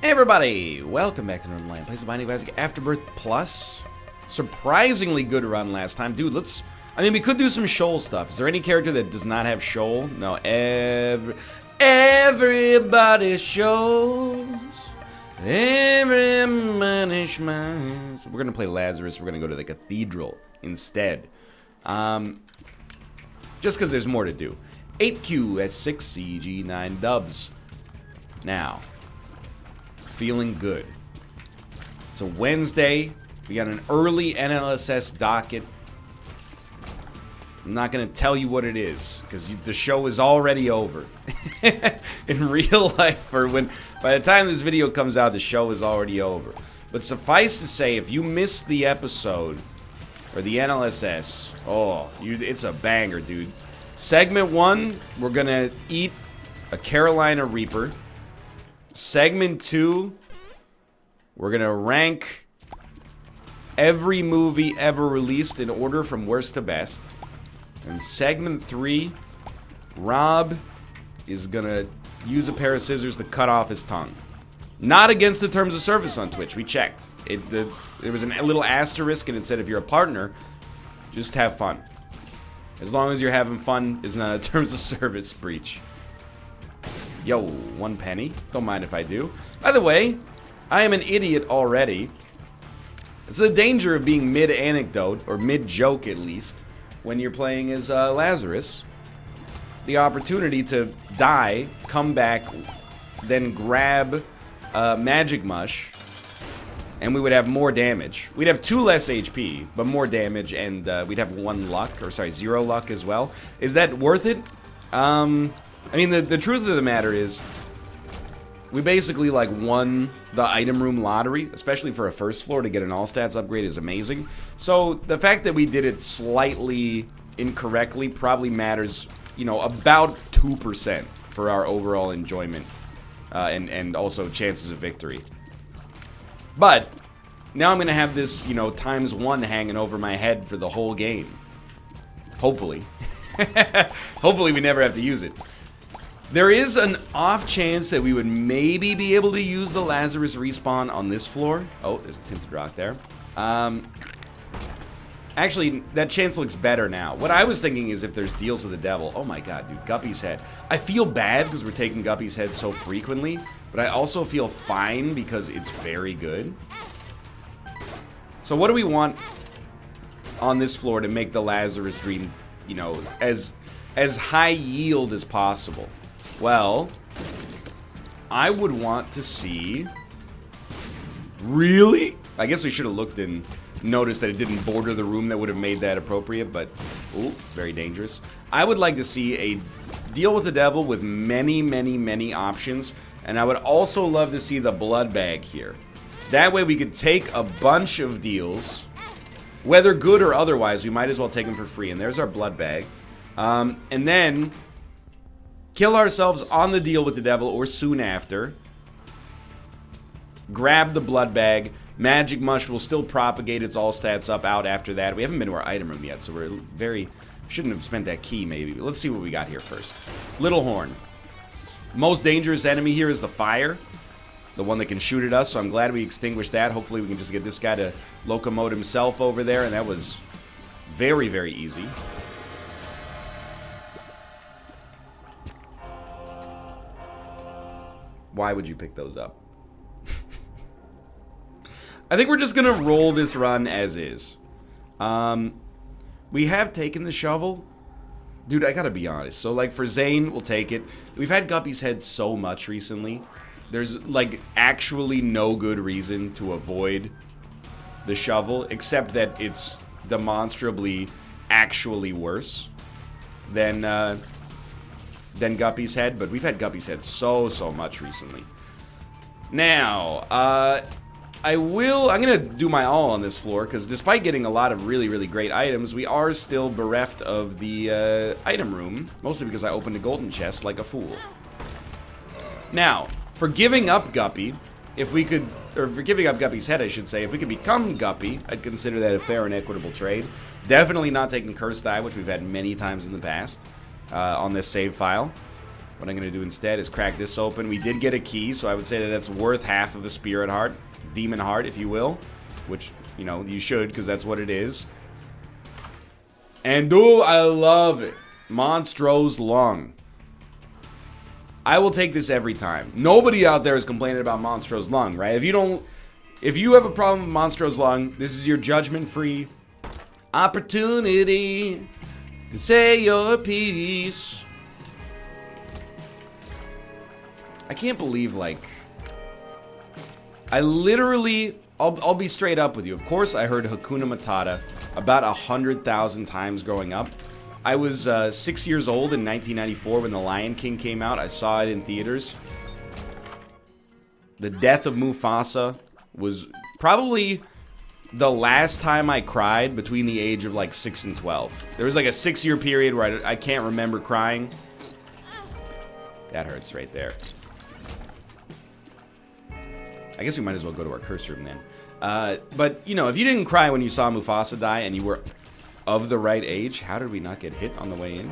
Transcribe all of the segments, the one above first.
Hey everybody, welcome back to Northernlion. Plays the Binding of Isaac Afterbirth Plus. Surprisingly good run last time. Dude, we could do some shoal stuff. Is there any character that does not have shoal? No, everybody shoals. Everybody smiles. We're gonna play Lazarus. We're gonna go to the cathedral instead. Just because there's more to do. 8Q at 6 CG 9 dubs. Now, feeling good. It's a Wednesday. We got an early NLSS docket. I'm not going to tell you what it is, because the show is already over. In real life, by the time this video comes out, the show is already over. But suffice to say, if you missed the episode, or the NLSS, it's a banger, dude. Segment 1, we're going to eat a Carolina Reaper. Segment 2, we're going to rank every movie ever released in order from worst to best. And segment 3, Rob is going to use a pair of scissors to cut off his tongue. Not against the terms of service on Twitch. We checked. There was a little asterisk and it said if you're a partner, just have fun. As long as you're having fun, it's not a terms of service breach. Yo, 1 penny. Don't mind if I do. By the way, I am an idiot already. It's the danger of being mid-anecdote, or mid-joke at least, when you're playing as Lazarus. The opportunity to die, come back, then grab Magic Mush, and we would have more damage. We'd have 2 less HP, but more damage, and we'd have 0 luck as well. Is that worth it? The truth of the matter is, we basically won the item room lottery, especially for a first floor. To get an all stats upgrade is amazing. So the fact that we did it slightly incorrectly probably matters, about 2% for our overall enjoyment and also chances of victory. But now I'm gonna have this, ×1 hanging over my head for the whole game. Hopefully. Hopefully we never have to use it. There is an off chance that we would maybe be able to use the Lazarus respawn on this floor. Oh, there's a tinted rock there. Actually, that chance looks better now. What I was thinking is if there's deals with the devil. Oh my god, dude, Guppy's head. I feel bad because we're taking Guppy's head so frequently, but I also feel fine because it's very good. So what do we want on this floor to make the Lazarus dream, as high yield as possible? Well, I would want to see... Really? I guess we should have looked and noticed that it didn't border the room. That would have made that appropriate, but... Ooh, very dangerous. I would like to see a deal with the devil with many, many, many options. And I would also love to see the blood bag here. That way we could take a bunch of deals. Whether good or otherwise, we might as well take them for free. And there's our blood bag. And then... kill ourselves on the deal with the devil or soon after. Grab the blood bag. Magic Mush will still propagate its all stats up out after that. We haven't been to our item room yet, so we're shouldn't have spent that key maybe. But let's see what we got here first. Little Horn. Most dangerous enemy here is the fire. The one that can shoot at us, so I'm glad we extinguished that. Hopefully we can just get this guy to locomote himself over there, and that was very, very easy. Why would you pick those up? I think we're just gonna roll this run as is. We have taken the shovel. Dude, I gotta be honest. So, for Zane, we'll take it. We've had Guppy's head so much recently. There's, actually no good reason to avoid the shovel, except that it's demonstrably actually worse than Guppy's head, but we've had Guppy's head so much recently. Now, I'm gonna do my all on this floor, because despite getting a lot of really, really great items, we are still bereft of the item room, mostly because I opened a golden chest like a fool. Now, for giving up Guppy, for giving up Guppy's head, I should say, if we could become Guppy, I'd consider that a fair and equitable trade. Definitely not taking Cursed Eye, which we've had many times in the past on this save file. What I'm going to do instead is crack this open. We did get a key, so I would say that that's worth half of a spirit heart. Demon heart, if you will. Which, you know, you should, because that's what it is. And, ooh, I love it. Monstro's Lung. I will take this every time. Nobody out there is complaining about Monstro's Lung, right? If you have a problem with Monstro's Lung, this is your judgment-free opportunity to say your piece. I can't believe, like, I literally, I'll be straight up with you. Of course, I heard Hakuna Matata about 100,000 times growing up. I was 6 years old in 1994 when The Lion King came out. I saw it in theaters. The death of Mufasa was probably the last time I cried between the age of like 6 and 12. There was like a 6-year period where I can't remember crying. That hurts right there. I guess we might as well go to our curse room then. But, you know, if you didn't cry when you saw Mufasa die and you were of the right age, how did we not get hit on the way in?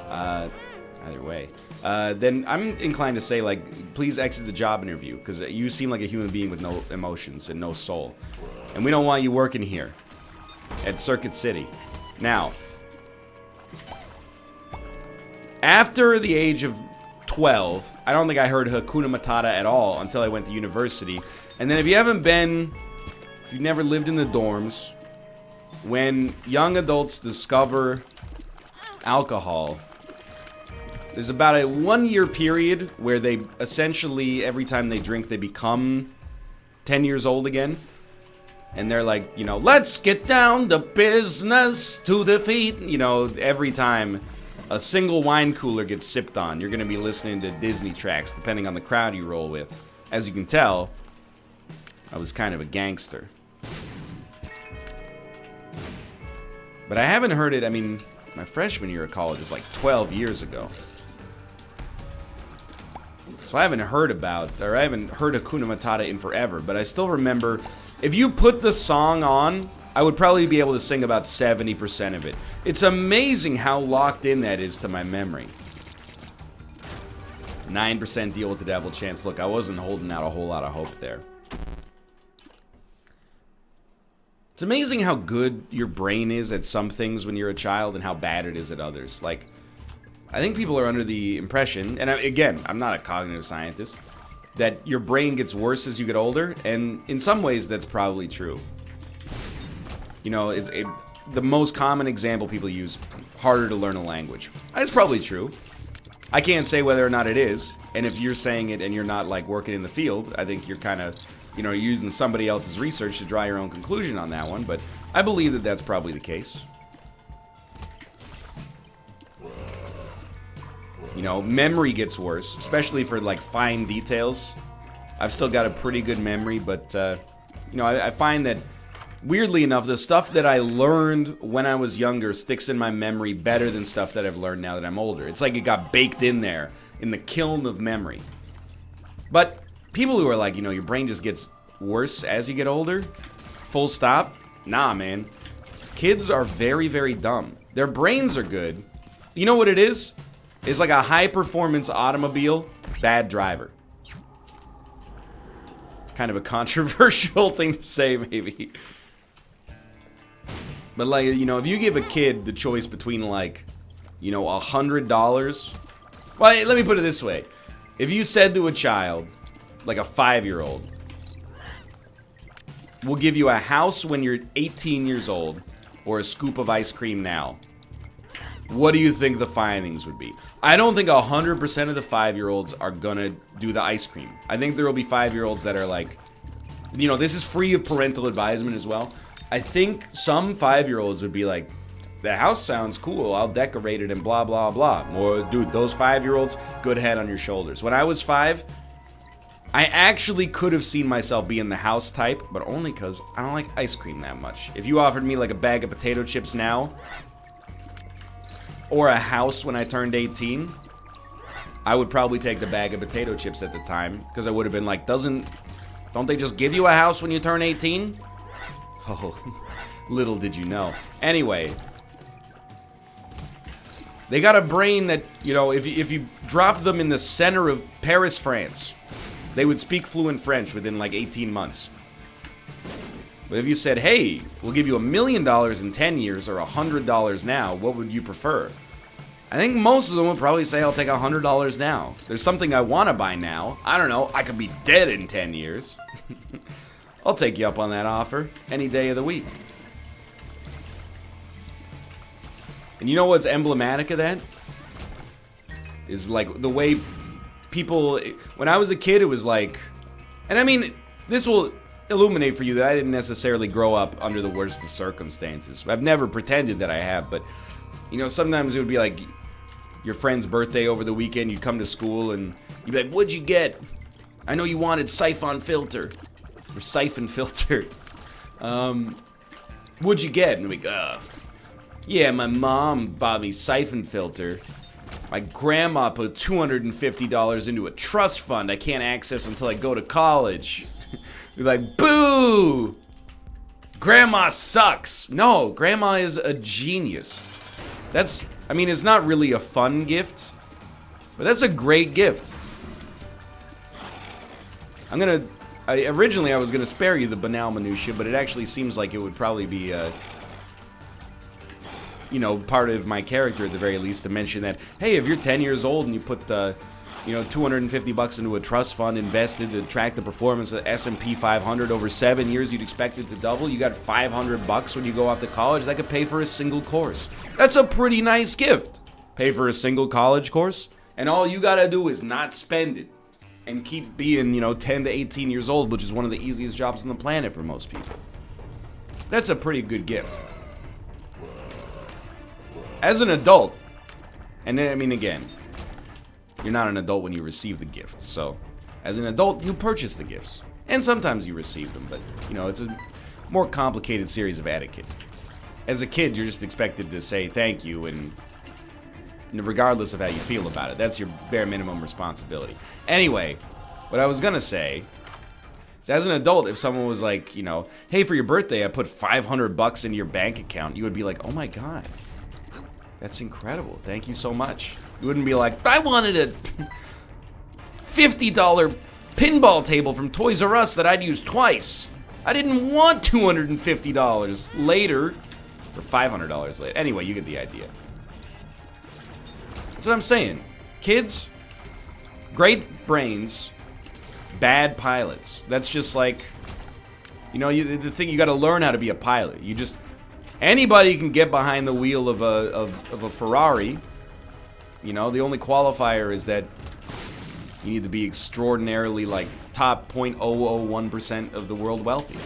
Either way. Then I'm inclined to say, like, please exit the job interview, because you seem like a human being with no emotions and no soul. And we don't want you working here at Circuit City. Now, after the age of 12, I don't think I heard Hakuna Matata at all until I went to university. And then if you've never lived in the dorms, when young adults discover alcohol, there's about a 1-year period where they essentially, every time they drink, they become 10 years old again. And they're like, you know, let's get down to business to defeat. You know, every time a single wine cooler gets sipped on, you're going to be listening to Disney tracks, depending on the crowd you roll with. As you can tell, I was kind of a gangster. But I haven't heard it, I mean, my freshman year of college is like 12 years ago. So I haven't heard Hakuna Matata in forever, but I still remember, if you put the song on, I would probably be able to sing about 70% of it. It's amazing how locked in that is to my memory. 9% deal with the devil chance. Look, I wasn't holding out a whole lot of hope there. It's amazing how good your brain is at some things when you're a child and how bad it is at others. Like, I think people are under the impression, and again, I'm not a cognitive scientist, that your brain gets worse as you get older, and in some ways that's probably true. You know, the most common example people use, harder to learn a language. That's probably true. I can't say whether or not it is, and if you're saying it and you're not, like, working in the field, I think you're kind of, you know, using somebody else's research to draw your own conclusion on that one, but I believe that that's probably the case. You know, memory gets worse, especially for, like, fine details. I've still got a pretty good memory, but, you know, I find that, weirdly enough, the stuff that I learned when I was younger sticks in my memory better than stuff that I've learned now that I'm older. It's like it got baked in there, in the kiln of memory. But people who are like, you know, your brain just gets worse as you get older, full stop, nah, man. Kids are very, very dumb. Their brains are good. You know what it is? It's like a high-performance automobile, bad driver. Kind of a controversial thing to say, maybe. But, like, you know, if you give a kid the choice between, like, you know, $100... Well, let me put it this way. If you said to a child, like a 5-year-old, we'll give you a house when you're 18 years old, or a scoop of ice cream now, what do you think the findings would be? I don't think 100% of the 5-year-olds are gonna do the ice cream. I think there will be 5-year-olds that are like, you know, this is free of parental advisement as well. I think some 5-year-olds would be like, the house sounds cool, I'll decorate it and blah, blah, blah. Or, dude, those 5-year-olds, good head on your shoulders. When I was 5, I actually could have seen myself being the house type, but only because I don't like ice cream that much. If you offered me like a bag of potato chips now, or a house when I turned 18, I would probably take the bag of potato chips at the time, because I would have been like, don't they just give you a house when you turn 18? Oh, little did you know. Anyway, They got a brain that, you know, if you drop them in the center of Paris, France, they would speak fluent French within like 18 months. But if you said, hey, we'll give you $1 million in 10 years or $100 now, what would you prefer? I think most of them would probably say, I'll take $100 now. There's something I want to buy now. I don't know, I could be dead in 10 years. I'll take you up on that offer any day of the week. And you know what's emblematic of that? Is like the way people, when I was a kid, it was like, and I mean, this will illuminate for you that I didn't necessarily grow up under the worst of circumstances. I've never pretended that I have, but you know, sometimes it would be like your friend's birthday over the weekend, you'd come to school and you'd be like, what'd you get? I know you wanted siphon filter. Or siphon filter. What'd you get? And we'd go, yeah, my mom bought me siphon filter. My grandma put $250 into a trust fund I can't access until I go to college. You're like, boo! Grandma sucks. No, grandma is a genius. That's, I mean, it's not really a fun gift, but that's a great gift. Originally I was gonna spare you the banal minutia, but it actually seems like it would probably be, you know, part of my character at the very least to mention that, hey, if you're 10 years old and you put, you know, $250 into a trust fund invested to track the performance of the S&P 500 over 7 years, you'd expect it to double. You got $500 when you go off to college. That could pay for a single course. That's a pretty nice gift. Pay for a single college course, and all you gotta do is not spend it and keep being, you know, 10 to 18 years old, which is one of the easiest jobs on the planet for most people. That's a pretty good gift. As an adult, and I mean, again, you're not an adult when you receive the gifts, so as an adult, you purchase the gifts. And sometimes you receive them, but, you know, it's a more complicated series of etiquette. As a kid, you're just expected to say thank you, and regardless of how you feel about it, that's your bare minimum responsibility. Anyway, what I was gonna say is, as an adult, if someone was like, you know, hey, for your birthday, I put $500 into your bank account, you would be like, oh my god, that's incredible, thank you so much. You wouldn't be like, I wanted a $50 pinball table from Toys R Us that I'd use twice. I didn't want $250 later, or $500 later. Anyway, you get the idea. That's what I'm saying. Kids, great brains, bad pilots. That's just like, you know, the thing, you got to learn how to be a pilot. You just, anybody can get behind the wheel of a Ferrari. You know, the only qualifier is that you need to be extraordinarily, like, top 0.001% of the world wealthy.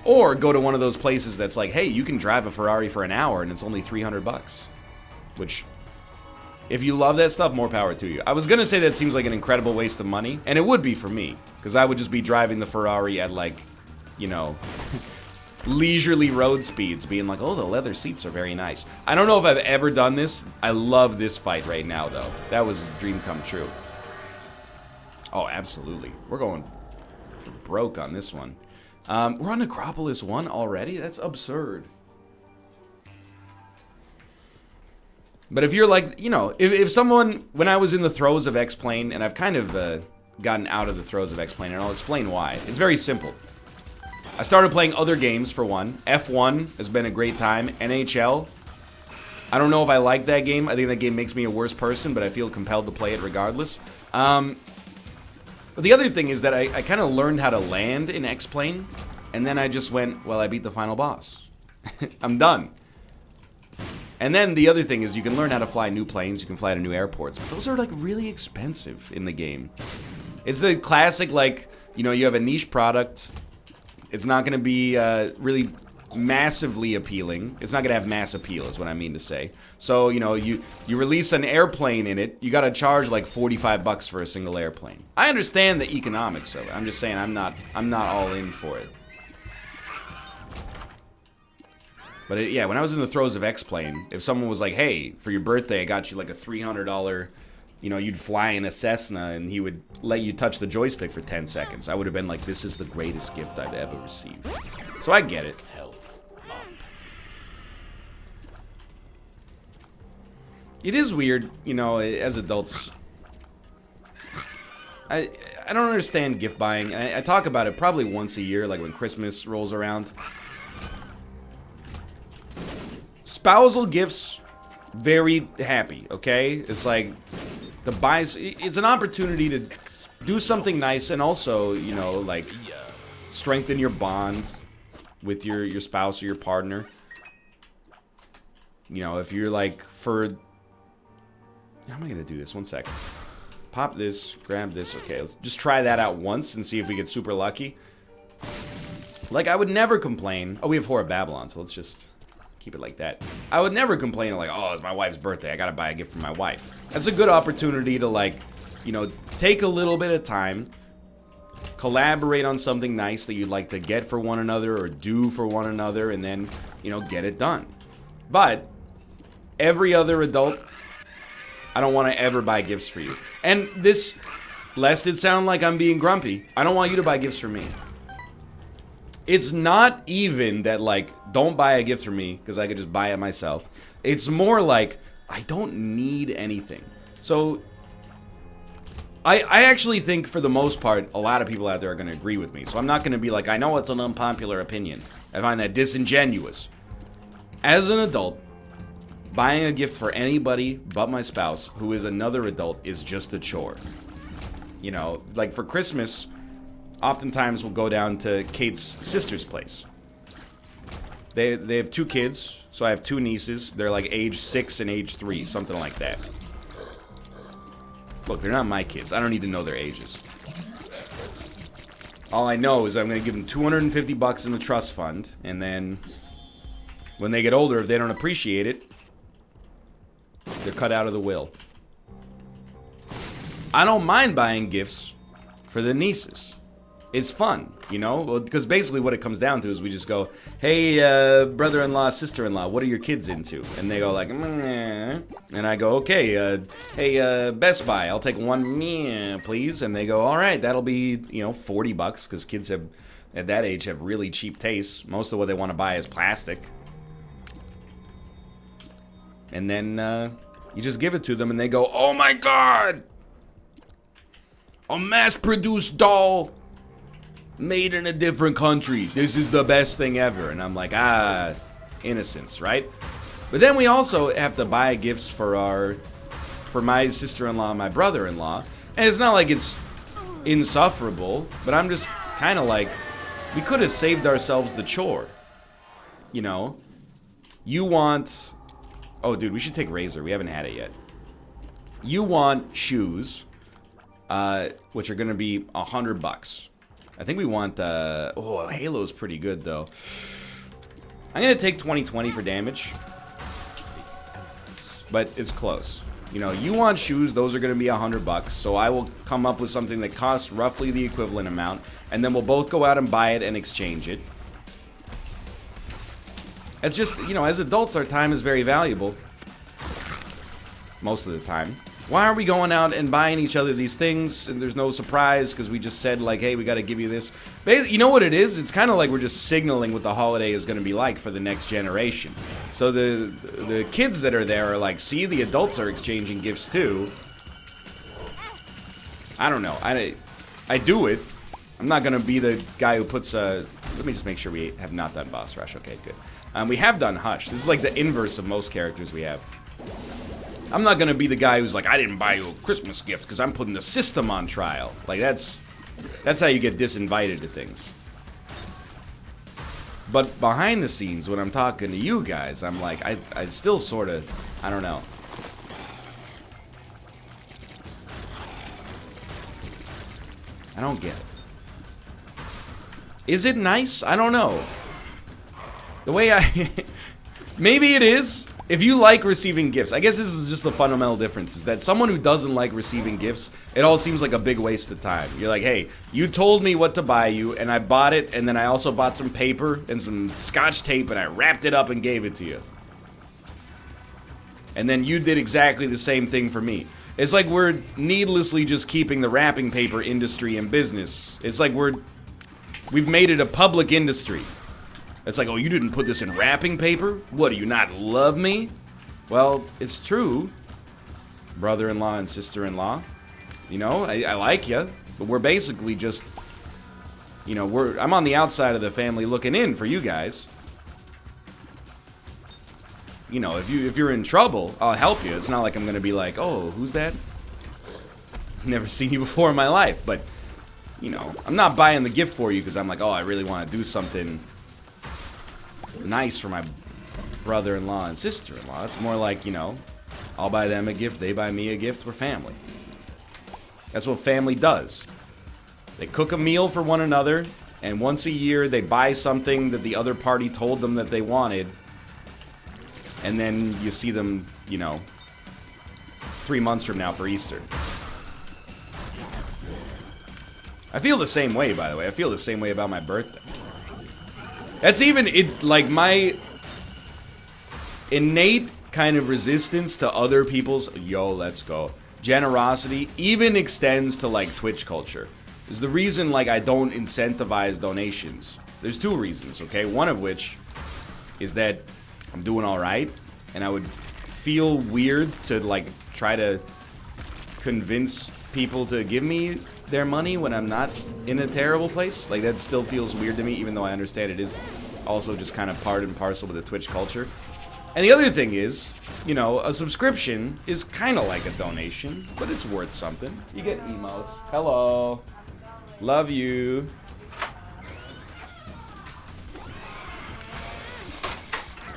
Or go to one of those places that's like, hey, you can drive a Ferrari for an hour and it's only $300. Which, if you love that stuff, more power to you. I was gonna say that seems like an incredible waste of money, and it would be for me, because I would just be driving the Ferrari at, like, you know, leisurely road speeds, being like, oh, the leather seats are very nice. I don't know if I've ever done this. I love this fight right now, though. That was a dream come true. Oh, absolutely. We're going for broke on this one. We're on Necropolis 1 already? That's absurd. But if you're like, you know, if someone, when I was in the throes of X-Plane, and I've kind of gotten out of the throes of X-Plane, and I'll explain why. It's very simple. I started playing other games, for one. F1 has been a great time. NHL. I don't know if I like that game. I think that game makes me a worse person, but I feel compelled to play it regardless. But the other thing is that I kind of learned how to land in X-Plane, and then I just went, well, I beat the final boss. I'm done. And then the other thing is you can learn how to fly new planes, you can fly to new airports, but those are, like, really expensive in the game. It's the classic, like, you know, you have a niche product. It's not going to be really massively appealing. It's not going to have mass appeal is what I mean to say. So, you know, you release an airplane in it, you got to charge like $45 for a single airplane. I understand the economics of it. I'm just saying I'm not all in for it. But yeah, when I was in the throes of X-Plane, if someone was like, hey, for your birthday I got you like a $300, you know, you'd fly in a Cessna and he would let you touch the joystick for 10 seconds. I would have been like, this is the greatest gift I've ever received. So I get it. It is weird, you know, as adults. I don't understand gift buying. I talk about it probably once a year, like when Christmas rolls around. Spousal gifts, very happy, okay? It's like the buys. It's an opportunity to do something nice and also, you know, like strengthen your bond with your spouse or your partner. You know, if you're like how am I gonna do this? 1 second. Pop this, grab this. Okay, let's just try that out once and see if we get super lucky. Like, I would never complain. Oh, we have Whore of Babylon, so let's just keep it like that. I would never complain like, oh, it's my wife's birthday. I gotta buy a gift for my wife. That's a good opportunity to, like, you know, take a little bit of time, collaborate on something nice that you'd like to get for one another or do for one another, and then, you know, get it done. But every other adult, I don't want to ever buy gifts for you. And this, lest it sound like I'm being grumpy, I don't want you to buy gifts for me. It's not even that, like, don't buy a gift for me because I could just buy it myself. It's more like, I don't need anything. So, I actually think, for the most part, a lot of people out there are going to agree with me. So I'm not going to be like, I know it's an unpopular opinion. I find that disingenuous. As an adult, buying a gift for anybody but my spouse, who is another adult, is just a chore. You know, like for Christmas, oftentimes we'll go down to Kate's sister's place. They have 2 kids, so I have 2 nieces. They're like age 6 and age 3, something like that. Look, they're not my kids. I don't need to know their ages. All I know is I'm going to give them $250 in the trust fund, and then when they get older, if they don't appreciate it, they're cut out of the will. I don't mind buying gifts for the nieces. It's fun, you know? Because basically what it comes down to is we just go, hey, brother-in-law, sister-in-law, what are your kids into? And they go like, meh. And I go, okay, hey, Best Buy, I'll take 1 meh, please. And they go, all right, that'll be, you know, $40, because kids have, at that age, have really cheap tastes. Most of what they want to buy is plastic. And then, you just give it to them and they go, oh my god! A mass-produced doll made in a different country. This is the best thing ever. And I'm like, innocence, right? But then we also have to buy gifts for my sister-in-law and my brother-in-law. And it's not like it's insufferable, but I'm just kind of like, we could have saved ourselves the chore. You know? You want... Oh, dude, we should take Razor. We haven't had it yet. You want shoes, which are going to be $100. I think we want, oh, Halo's pretty good, though. I'm going to take 2020 for damage. But it's close. You know, you want shoes, those are going to be $100. So I will come up with something that costs roughly the equivalent amount. And then we'll both go out and buy it and exchange it. It's just, you know, as adults, our time is very valuable. Most of the time. Why are we going out and buying each other these things and there's no surprise because we just said, like, hey, we got to give you this? You know what it is? It's kind of like we're just signaling what the holiday is going to be like for the next generation. So the kids that are there are like, see, the adults are exchanging gifts too. I don't know. I do it. I'm not going to be the guy who puts a... Let me just make sure we have not done Boss Rush. Okay, good. We have done Hush. This is like the inverse of most characters we have. I'm not gonna be the guy who's like, I didn't buy you a Christmas gift because I'm putting the system on trial. Like, that's how you get disinvited to things. But behind the scenes, when I'm talking to you guys, I'm like, I still sort of, I don't know. I don't get it. Is it nice? I don't know. The way maybe it is. If you like receiving gifts, I guess this is just the fundamental difference, is that someone who doesn't like receiving gifts, it all seems like a big waste of time. You're like, hey, you told me what to buy you, and I bought it, and then I also bought some paper and some Scotch tape, and I wrapped it up and gave it to you. And then you did exactly the same thing for me. It's like we're needlessly just keeping the wrapping paper industry in business. It's like we've made it a public industry. It's like, oh, you didn't put this in wrapping paper? What, do you not love me? Well, it's true. brother-in-law and sister-in-law. You know, I like you, but we're basically just, you know, I'm on the outside of the family looking in for you guys. You know, if you're in trouble, I'll help you. It's not like I'm gonna be like, oh, who's that? Never seen you before in my life, but you know, I'm not buying the gift for you because I'm like, oh, I really want to do something nice for my brother-in-law and sister-in-law. It's more like, you know, I'll buy them a gift, they buy me a gift, we're family. That's what family does. They cook a meal for one another, and once a year they buy something that the other party told them that they wanted, and then you see them, you know, 3 months from now for Easter. I feel the same way, by the way. I feel the same way about my birthday. That's even, like, my innate kind of resistance to other people's, yo, let's go, generosity, even extends to, like, Twitch culture. Is the reason, like, I don't incentivize donations. There's two reasons, okay? One of which is that I'm doing alright, and I would feel weird to, like, try to convince people to give me their money when I'm not in a terrible place. Like, that still feels weird to me, even though I understand it is also just kind of part and parcel with the Twitch culture. And the other thing is, you know, a subscription is kind of like a donation, but it's worth something. You get emotes. Hello. Love you.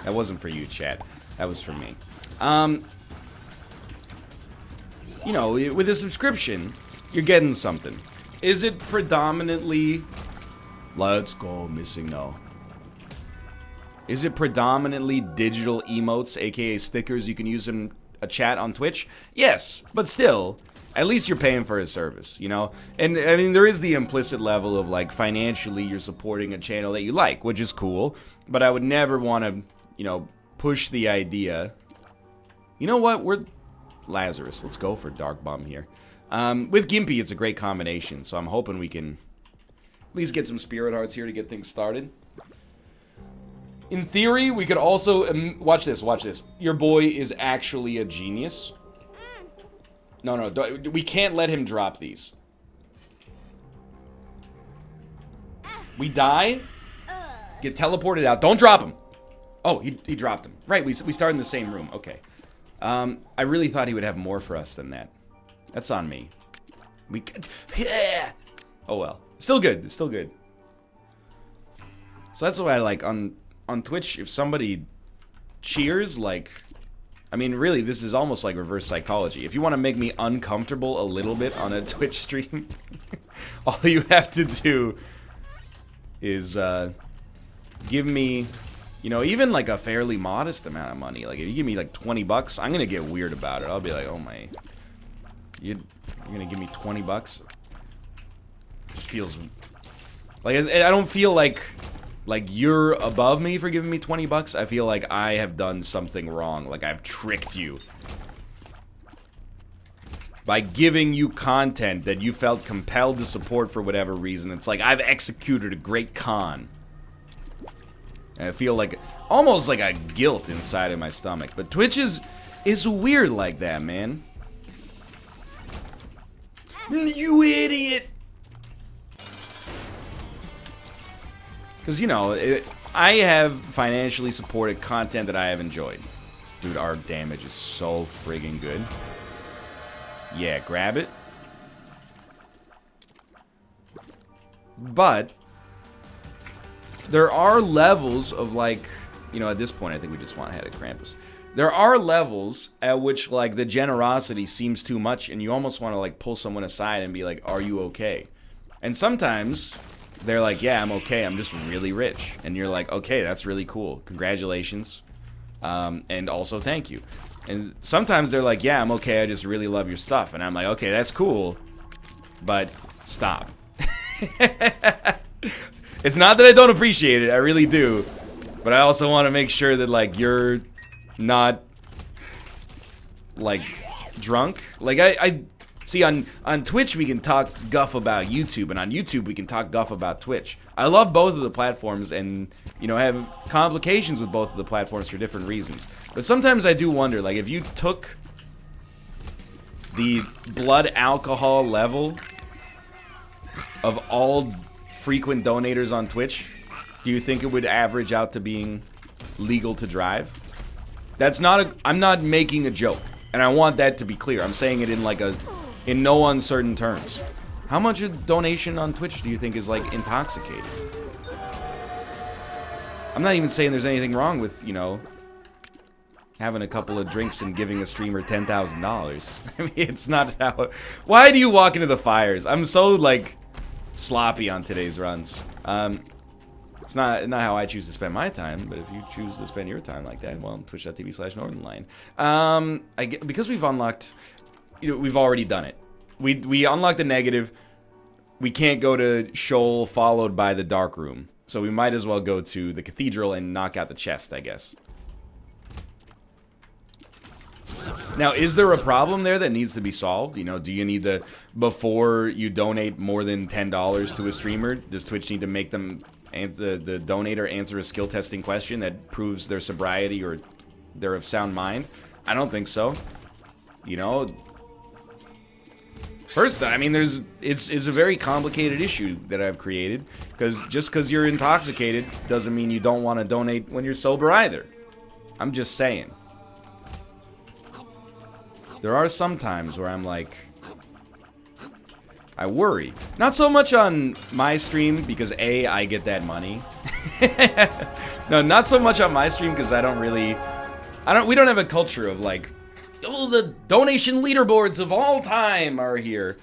That wasn't for you, chat. That was for me. You know, with a subscription, you're getting something. Is it predominantly... Let's go, missing no. Is it predominantly digital emotes, aka stickers you can use in a chat on Twitch? Yes, but still, at least you're paying for a service, you know? And, I mean, there is the implicit level of, like, financially you're supporting a channel that you like, which is cool. But I would never want to, you know, push the idea... You know what? We're... Lazarus. Let's go for Dark Bum here. With Gimpy, it's a great combination, so I'm hoping we can at least get some Spirit Hearts here to get things started. In theory, we could also... watch this, watch this. Your boy is actually a genius. No, we can't let him drop these. We die, get teleported out. Don't drop him. Oh, he dropped him. Right, we started in the same room. Okay. I really thought he would have more for us than that. That's on me. Oh well. Still good. Still good. So that's why I like on Twitch, if somebody cheers, like... I mean, really, this is almost like reverse psychology. If you want to make me uncomfortable a little bit on a Twitch stream, all you have to do is give me... You know, even like a fairly modest amount of money. Like, if you give me like 20 bucks, I'm gonna get weird about it. I'll be like, oh my... You're gonna give me 20 bucks? Just feels... Like, I don't feel like you're above me for giving me 20 bucks. I feel like I have done something wrong. Like, I've tricked you. By giving you content that you felt compelled to support for whatever reason. It's like, I've executed a great con. And I feel like, almost like a guilt inside of my stomach. But Twitch is weird like that, man. You idiot! Because, you know, I have financially supported content that I have enjoyed. Dude, our damage is so friggin' good. Yeah, grab it. But... there are levels of, like, you know, at this point, I think we just want to head to Krampus. There are levels at which, like, the generosity seems too much, and you almost want to, like, pull someone aside and be like, are you okay? And sometimes, they're like, yeah, I'm okay, I'm just really rich. And you're like, okay, that's really cool. Congratulations. And also, thank you. And sometimes they're like, yeah, I'm okay, I just really love your stuff. And I'm like, okay, that's cool, but stop. It's not that I don't appreciate it, I really do. But I also want to make sure that, like, you're not, like, drunk. Like, I see, on Twitch we can talk guff about YouTube, and on YouTube we can talk guff about Twitch. I love both of the platforms and, you know, have complications with both of the platforms for different reasons. But sometimes I do wonder, like, if you took the blood alcohol level of all frequent donators on Twitch, do you think it would average out to being legal to drive? That's not a, I'm not making a joke, and I want that to be clear. I'm saying it in like in no uncertain terms. How much a donation on Twitch do you think is like intoxicating? I'm not even saying there's anything wrong with, you know, having a couple of drinks and giving a streamer $10,000. I mean, it's not how... Why do you walk into the fires? I'm so, like, sloppy on today's runs. It's not how I choose to spend my time, but if you choose to spend your time like that, well, twitch.tv/Northernlion. Because we've unlocked... You know, we've already done it. We unlocked the negative. We can't go to Shoal followed by the dark room. So we might as well go to the cathedral and knock out the chest, I guess. Now, is there a problem there that needs to be solved? You know, do you need to, before you donate more than $10 to a streamer, does Twitch need to make them, the donator answer a skill testing question that proves their sobriety or they're of sound mind? I don't think so. You know, first, I mean, it's a very complicated issue that I've created, because just because you're intoxicated doesn't mean you don't want to donate when you're sober either. I'm just saying. There are some times where I'm like, I worry. Not so much on my stream, because A, I get that money. No, not so much on my stream, because I don't really, we don't have a culture of like, oh, the donation leaderboards of all time are here.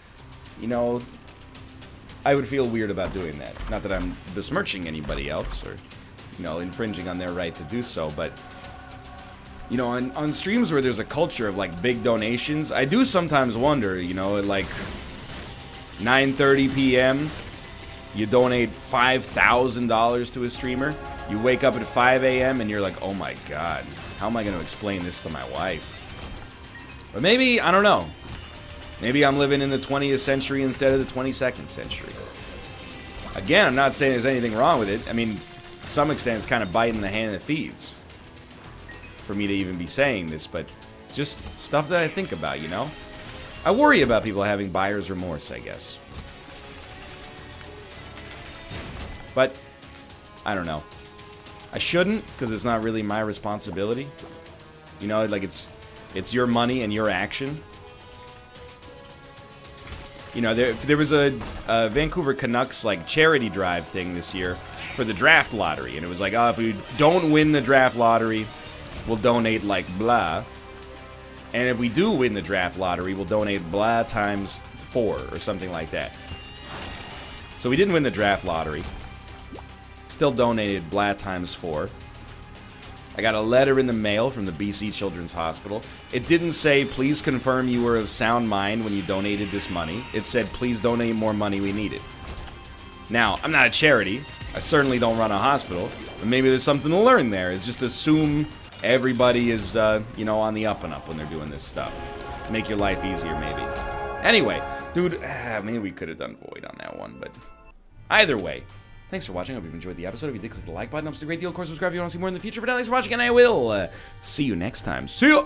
You know, I would feel weird about doing that. Not that I'm besmirching anybody else or, you know, infringing on their right to do so, but, you know, on streams where there's a culture of, like, big donations, I do sometimes wonder, you know, at, like, 9:30 p.m., you donate $5,000 to a streamer, you wake up at 5 a.m. and you're like, oh my god, how am I going to explain this to my wife? But maybe, I don't know. Maybe I'm living in the 20th century instead of the 22nd century. Again, I'm not saying there's anything wrong with it. I mean, to some extent, it's kind of biting the hand that feeds for me to even be saying this, but it's just stuff that I think about, you know? I worry about people having buyer's remorse, I guess. But, I don't know. I shouldn't, because it's not really my responsibility. You know, like, it's your money and your action. You know, there was a Vancouver Canucks, like, charity drive thing this year for the draft lottery. And it was like, oh, if we don't win the draft lottery, we'll donate, like, blah. And if we do win the draft lottery, we'll donate blah times 4 or something like that. So we didn't win the draft lottery. Still donated blah times 4. I got a letter in the mail from the BC Children's Hospital. It didn't say, please confirm you were of sound mind when you donated this money. It said, please donate more money, we need it. Now, I'm not a charity. I certainly don't run a hospital. But maybe there's something to learn there, is just assume everybody is, you know, on the up and up when they're doing this stuff. To make your life easier, maybe. Anyway, dude, maybe we could have done Void on that one, but either way. Thanks for watching. I hope you've enjoyed the episode. If you did, click the like button. It helps a great deal. Of course, subscribe if you want to see more in the future. But now, thanks for watching, and I will see you next time. See ya!